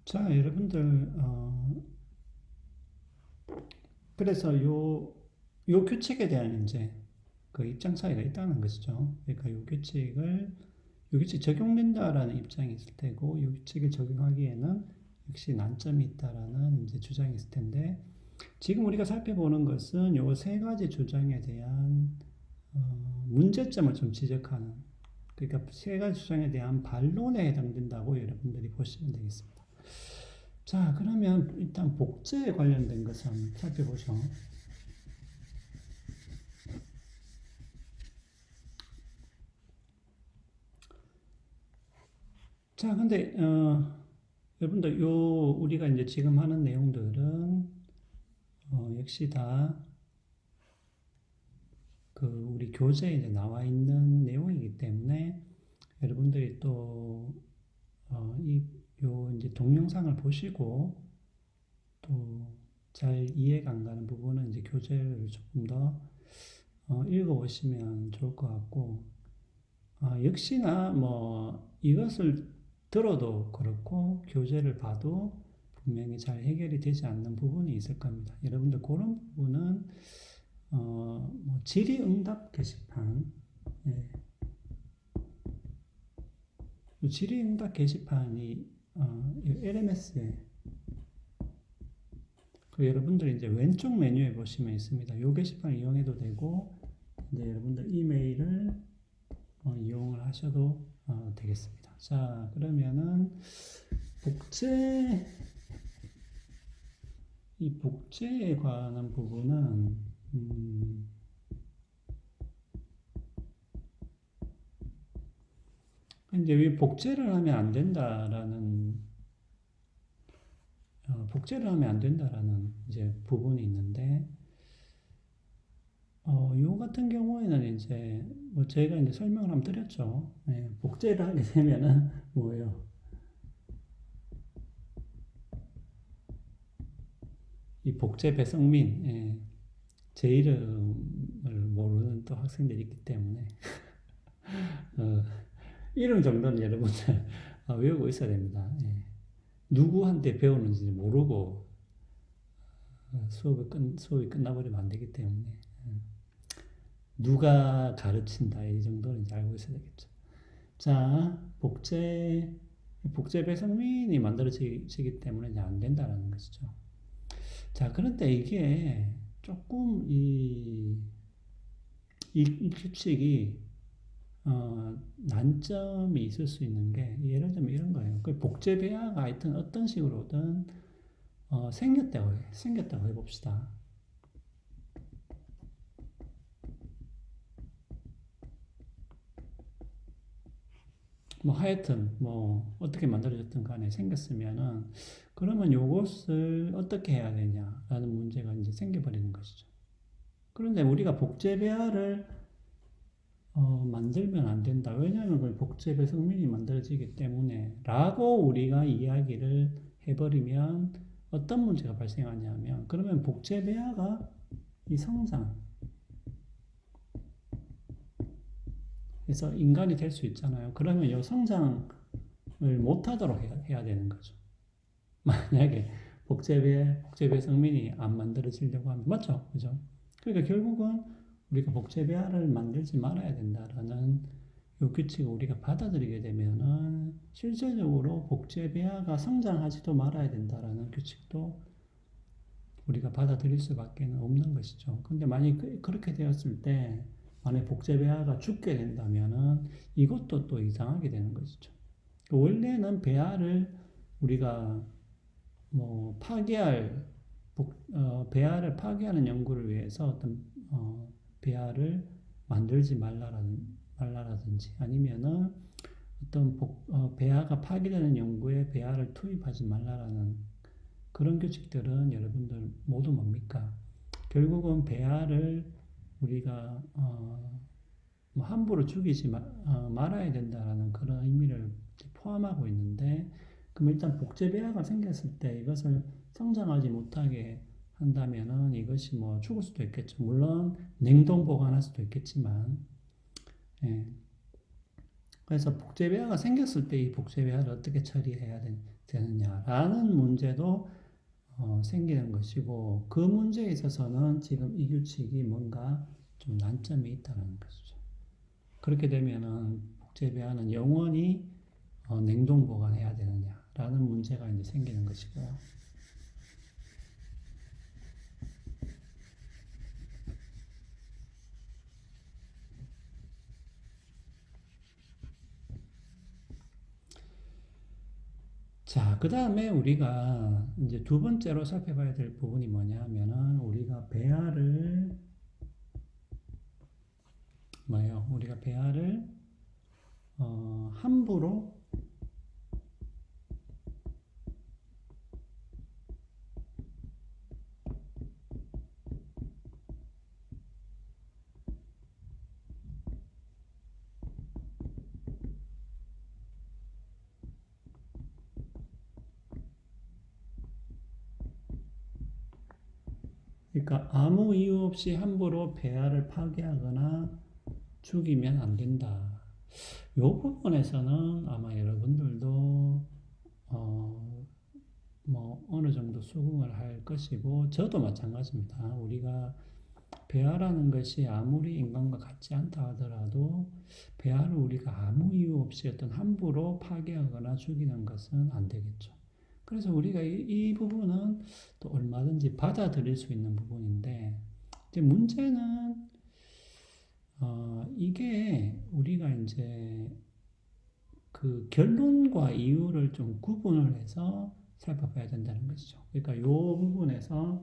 자, 여러분들, 그래서 요 규칙에 대한 이제 그 입장 차이가 있다는 것이죠. 그러니까 요 규칙 적용된다라는 입장이 있을 테고, 요 규칙을 적용하기에는 역시 난점이 있다라는 이제 주장이 있을 텐데, 지금 우리가 살펴보는 것은 요 세 가지 주장에 대한 문제점을 좀 지적하는, 그러니까 세 가지 주장에 대한 반론에 해당된다고 여러분들이 보시면 되겠습니다. 자, 그러면 일단 복제에 관련된 것을 한번 살펴보죠. 자, 근데, 여러분들, 우리가 이제 지금 하는 내용들은, 역시 다, 우리 교재에 이제 나와 있는 내용이기 때문에, 여러분들이 또, 이제 동영상을 보시고, 또, 잘 이해가 안 가는 부분은 이제 교재를 조금 더, 읽어보시면 좋을 것 같고, 역시나 뭐 이것을 들어도 그렇고 교재를 봐도 분명히 잘 해결이 되지 않는 부분이 있을 겁니다. 여러분들 그런 부분은 뭐 질의응답 게시판, 예, 질의응답 게시판이 LMS에 그 여러분들 이제 왼쪽 메뉴에 보시면 있습니다. 이 게시판 이용해도 되고 이제 여러분들 이메일을 이용을 하셔도 되겠습니다. 자, 그러면은 복제, 이 복제에 관한 부분은, 이제 왜 복제를 하면 안 된다라는, 복제를 하면 안 된다라는 이제 부분이 있는데, 요 같은 경우에는 이제, 뭐 제가 이제 설명을 한번 드렸죠. 예, 복제를 하게 되면은 뭐예요? 이 복제 배성민, 예, 제 이름을 모르는 또 학생들이 있기 때문에, 어, 이름 정도는 여러분들 외우고 있어야 됩니다. 예. 누구한테 배우는지 모르고 수업이 끝나버리면 안 되기 때문에 누가 가르친다 이 정도는 이제 알고 있어야 되겠죠. 자, 복제 배성민이 만들어지기 때문에 이제 안 된다라는 것이죠. 자, 그런데 이게 조금 이 규칙이 난점이 있을 수 있는 게 예를 들면 이런 거예요. 그 복제 배아가 하여튼 어떤 식으로든 생겼다고 해봅시다. 뭐 하여튼 뭐 어떻게 만들어졌든 간에 생겼으면은 그러면 요것을 어떻게 해야 되냐라는 문제가 이제 생겨버리는 것이죠. 그런데 우리가 복제 배아를 만들면 안 된다. 왜냐하면 그 복제 배성민이 만들어지기 때문에 라고 우리가 이야기를 해버리면 어떤 문제가 발생하냐면 그러면 복제 배아가 이 성장 그래서 인간이 될 수 있잖아요. 그러면 이 성장을 못하도록 해야 되는 거죠. 만약에 복제배 성민이 안 만들어지려고 하면, 맞죠? 그죠? 그러니까 결국은 우리가 복제배아를 만들지 말아야 된다라는 요 규칙을 우리가 받아들이게 되면은 실제적으로 복제배아가 성장하지도 말아야 된다라는 규칙도 우리가 받아들일 수밖에 없는 것이죠. 근데 만약 그렇게 되었을 때 만약 복제배아가 죽게 된다면은 이것도 또 이상하게 되는 것이죠. 원래는 배아를 우리가 뭐 배아를 파괴하는 연구를 위해서 어떤 배아를 만들지 말라라든지 아니면은 어떤 배아가 파괴되는 연구에 배아를 투입하지 말라라는 그런 규칙들은 여러분들 모두 뭡니까? 결국은 배아를 우리가 뭐 함부로 죽이지 말아야 된다라는 그런 의미를 포함하고 있는데, 그럼 일단 복제배아가 생겼을 때 이것을 성장하지 못하게 한다면은 이것이 뭐 죽을 수도 있겠죠. 물론 냉동 보관할 수도 있겠지만, 예. 그래서 복제배아가 생겼을 때 이 복제배아를 어떻게 처리해야 되느냐라는 문제도 생기는 것이고 그 문제에 있어서는 지금 이 규칙이 뭔가 좀 난점이 있다는 것이죠. 그렇게 되면은 복제배아는 영원히 냉동 보관해야 되느냐라는 문제가 이제 생기는 것이고요. 자, 그 다음에 우리가 이제 두 번째로 살펴봐야 될 부분이 뭐냐 하면은 우리가 배아를 함부로 그러니까 아무 이유 없이 함부로 배아를 파괴하거나 죽이면 안 된다. 이 부분에서는 아마 여러분들도 어느 정도 수긍을 할 것이고 저도 마찬가지입니다. 우리가 배아라는 것이 아무리 인간과 같지 않다 하더라도 배아를 우리가 아무 이유 없이 어떤 함부로 파괴하거나 죽이는 것은 안 되겠죠. 그래서 우리가 이 부분은 또 얼마든지 받아들일 수 있는 부분인데 이제 문제는 이게 우리가 이제 그 결론과 이유를 좀 구분을 해서 살펴봐야 된다는 것이죠. 그러니까 이 부분에서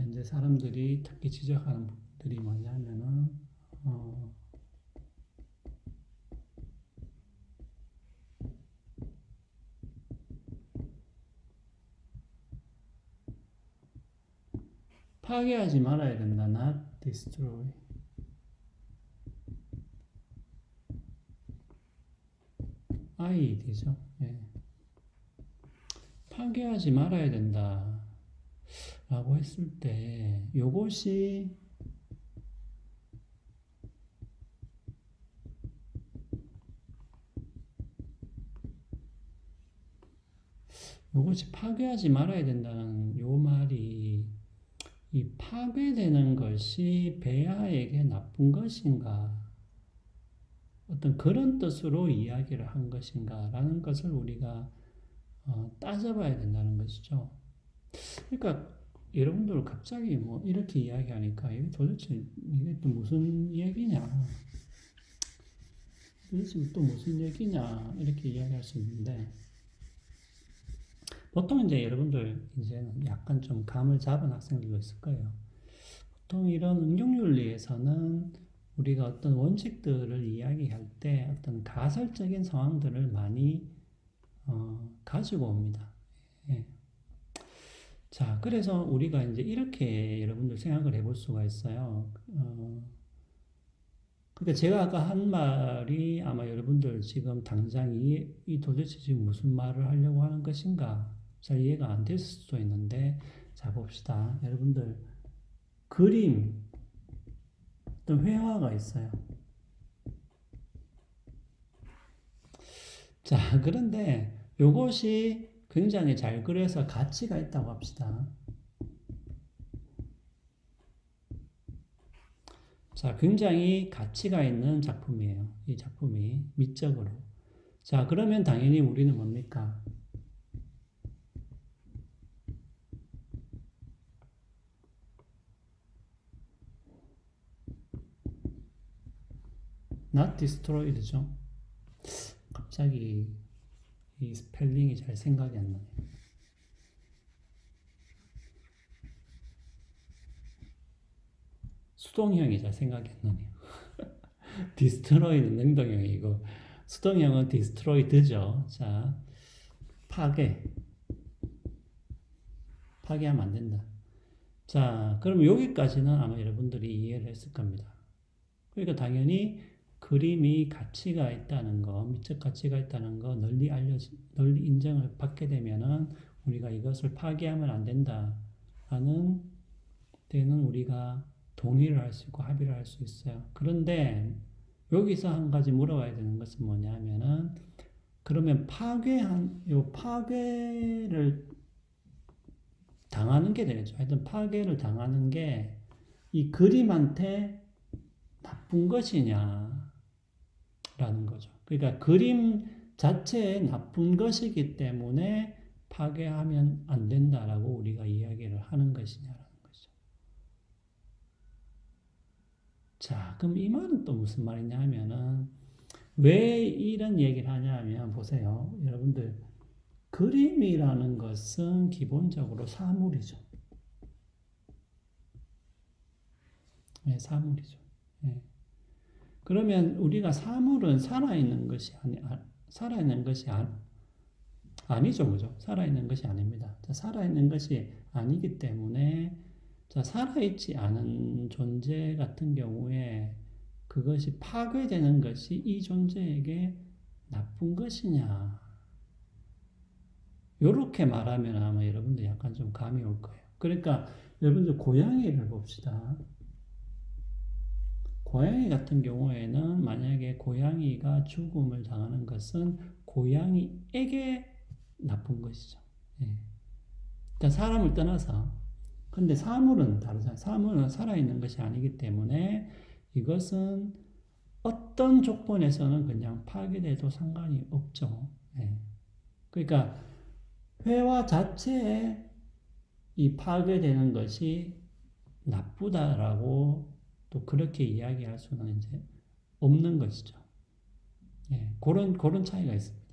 이제 사람들이 특히 지적하는 부분들이 뭐냐면은 파괴하지 말아야 된다. Not destroy. 되죠. 예. 파괴하지 말아야 된다. 라고 했을 때 요것이 파괴하지 말아야 된다는 요 말이 이 파괴되는 것이 배아에게 나쁜 것인가? 어떤 그런 뜻으로 이야기를 한 것인가? 라는 것을 우리가 따져봐야 된다는 것이죠. 그러니까 여러분들 갑자기 뭐 이렇게 이야기하니까 이게 도대체 이게 또 무슨 얘기냐? 도대체 또 무슨 얘기냐? 이렇게 이야기할 수 있는데 보통 이제 여러분들 이제는 약간 좀 감을 잡은 학생들도 있을 거예요. 보통 이런 응용윤리에서는 우리가 어떤 원칙들을 이야기할 때 어떤 가설적인 상황들을 많이 가지고 옵니다. 예. 자, 그래서 우리가 이제 이렇게 여러분들 생각을 해볼 수가 있어요. 그러니까 제가 아까 한 말이 아마 여러분들 지금 당장 이 도대체 지금 무슨 말을 하려고 하는 것인가 잘 이해가 안 됐을 수도 있는데, 자, 봅시다. 여러분들, 그림, 어떤 회화가 있어요. 자, 그런데 요것이 굉장히 잘 그려서 가치가 있다고 합시다. 자, 굉장히 가치가 있는 작품이에요. 이 작품이 미적으로. 자, 그러면 당연히 우리는 뭡니까? not destroyed죠. 갑자기 이 스펠링이 잘 생각이 안 나네요. 수동형이 잘 생각이 안 나네요. 디스트로이는 능동형이고 수동형은 디스트로이드죠. 자, 파괴하면 안 된다. 자, 그럼 여기까지는 아마 여러분들이 이해를 했을 겁니다. 그러니까 당연히 그림이 가치가 있다는 거, 미적 가치가 있다는 거 널리 인정을 받게 되면은 우리가 이것을 파괴하면 안 된다라는 데는 우리가 동의를 할 수 있고 합의를 할 수 있어요. 그런데 여기서 한 가지 물어봐야 되는 것은 뭐냐면은, 그러면 요 파괴를 당하는 게 되겠죠. 하여튼 파괴를 당하는 게 이 그림한테 나쁜 것이냐라는 거죠. 그러니까 그림 자체에 나쁜 것이기 때문에 파괴하면 안 된다라고 우리가 이야기를 하는 것이냐라는 거죠. 자, 그럼 이 말은 또 무슨 말이냐 하면은, 왜 이런 얘기를 하냐 하면, 보세요. 여러분들, 그림이라는 것은 기본적으로 사물이죠. 네, 사물이죠. 네. 그러면 우리가 사물은 살아있는 것이 살아있는 것이 아니죠. 그죠? 살아있는 것이 아닙니다. 자, 살아있는 것이 아니기 때문에, 자, 살아있지 않은 존재 같은 경우에 그것이 파괴되는 것이 이 존재에게 나쁜 것이냐. 요렇게 말하면 아마 여러분들 약간 좀 감이 올 거예요. 그러니까 여러분들 고양이를 봅시다. 고양이 같은 경우에는 만약에 고양이가 죽음을 당하는 것은 고양이에게 나쁜 것이죠. 예. 일단 사람을 떠나서. 근데 사물은 다르잖아요. 사물은 살아있는 것이 아니기 때문에 이것은 어떤 조건에서는 그냥 파괴돼도 상관이 없죠. 예. 그러니까 회화 자체에 이 파괴되는 것이 나쁘다라고 또 그렇게 이야기할 수는 이제 없는 것이죠. 예, 그런 차이가 있습니다.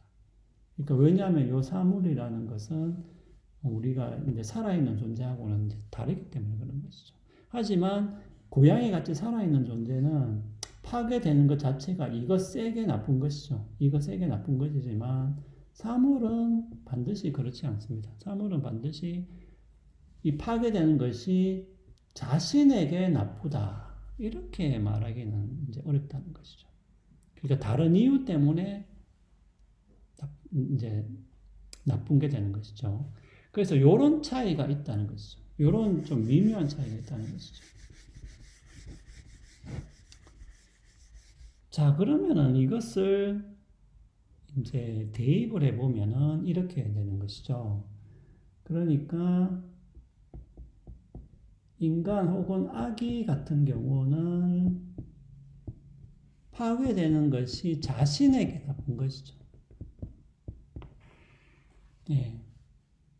그러니까 왜냐하면 요 사물이라는 것은 우리가 이제 살아있는 존재하고는 이제 다르기 때문에 그런 것이죠. 하지만 고양이 같이 살아있는 존재는 파괴되는 것 자체가 이거 세게 나쁜 것이죠. 이거 세게 나쁜 것이지만 사물은 반드시 그렇지 않습니다. 사물은 반드시 이 파괴되는 것이 자신에게 나쁘다. 이렇게 말하기는 이제 어렵다는 것이죠. 그러니까 다른 이유 때문에 이제 나쁜 게 되는 것이죠. 그래서 이런 차이가 있다는 것이죠. 이런 좀 미묘한 차이가 있다는 것이죠. 자, 그러면은 이것을 이제 대입을 해보면은 이렇게 되는 것이죠. 그러니까 인간 혹은 아기 같은 경우는 파괴되는 것이 자신에게 나쁜 것이죠. 예.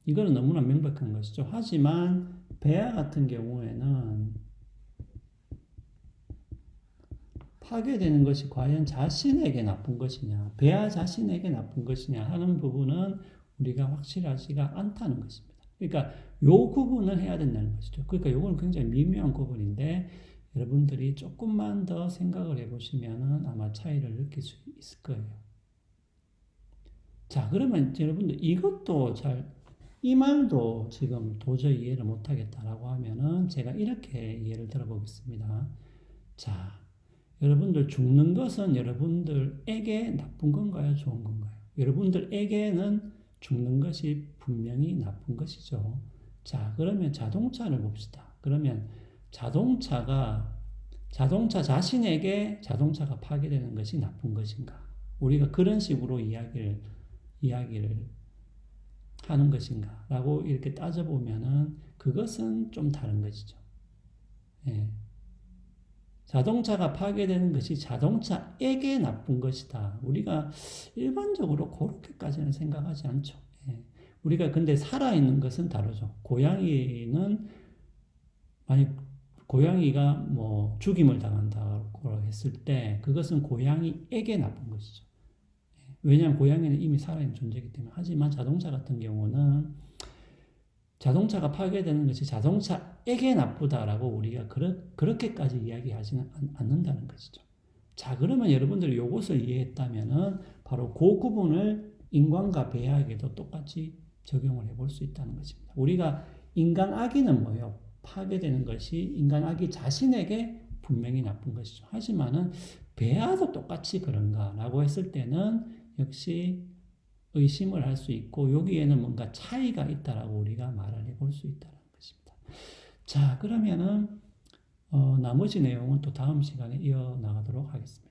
이거는 너무나 명백한 것이죠. 하지만 폐하 같은 경우에는 파괴되는 것이 과연 자신에게 나쁜 것이냐, 폐하 자신에게 나쁜 것이냐 하는 부분은 우리가 확실하지가 않다는 것입니다. 그러니까 요 구분을 해야 된다는 것이죠. 그러니까 요거는 굉장히 미묘한 구분인데 여러분들이 조금만 더 생각을 해보시면은 아마 차이를 느낄 수 있을 거예요. 자, 그러면 여러분들 이것도 이 말도 지금 도저히 이해를 못하겠다라고 하면은 제가 이렇게 예를 들어 보겠습니다. 자, 여러분들 죽는 것은 여러분들에게 나쁜 건가요? 좋은 건가요? 여러분들에게는 죽는 것이 분명히 나쁜 것이죠. 자, 그러면 자동차를 봅시다. 그러면 자동차 자신에게 자동차가 파괴되는 것이 나쁜 것인가? 우리가 그런 식으로 이야기를 하는 것인가? 라고 이렇게 따져보면은 그것은 좀 다른 것이죠. 예. 자동차가 파괴되는 것이 자동차에게 나쁜 것이다. 우리가 일반적으로 그렇게까지는 생각하지 않죠. 예. 우리가 근데 살아있는 것은 다르죠. 만약 고양이가 뭐 죽임을 당한다고 했을 때 그것은 고양이에게 나쁜 것이죠. 예. 왜냐하면 고양이는 이미 살아있는 존재이기 때문에. 하지만 자동차 같은 경우는 자동차가 파괴되는 것이 자동차에게 나쁘다라고 우리가 그렇게까지 이야기하지는 않는다는 것이죠. 자, 그러면 여러분들이 이것을 이해했다면은 바로 그 구분을 인간과 폐하에게도 똑같이 적용을 해볼 수 있다는 것입니다. 우리가 인간 악의는 뭐예요? 파괴되는 것이 인간 악의 자신에게 분명히 나쁜 것이죠. 하지만은 폐하도 똑같이 그런가라고 했을 때는 역시 의심을 할 수 있고 여기에는 뭔가 차이가 있다라고 우리가 말을 해볼 수 있다는 것입니다. 자, 그러면은 나머지 내용은 또 다음 시간에 이어나가도록 하겠습니다.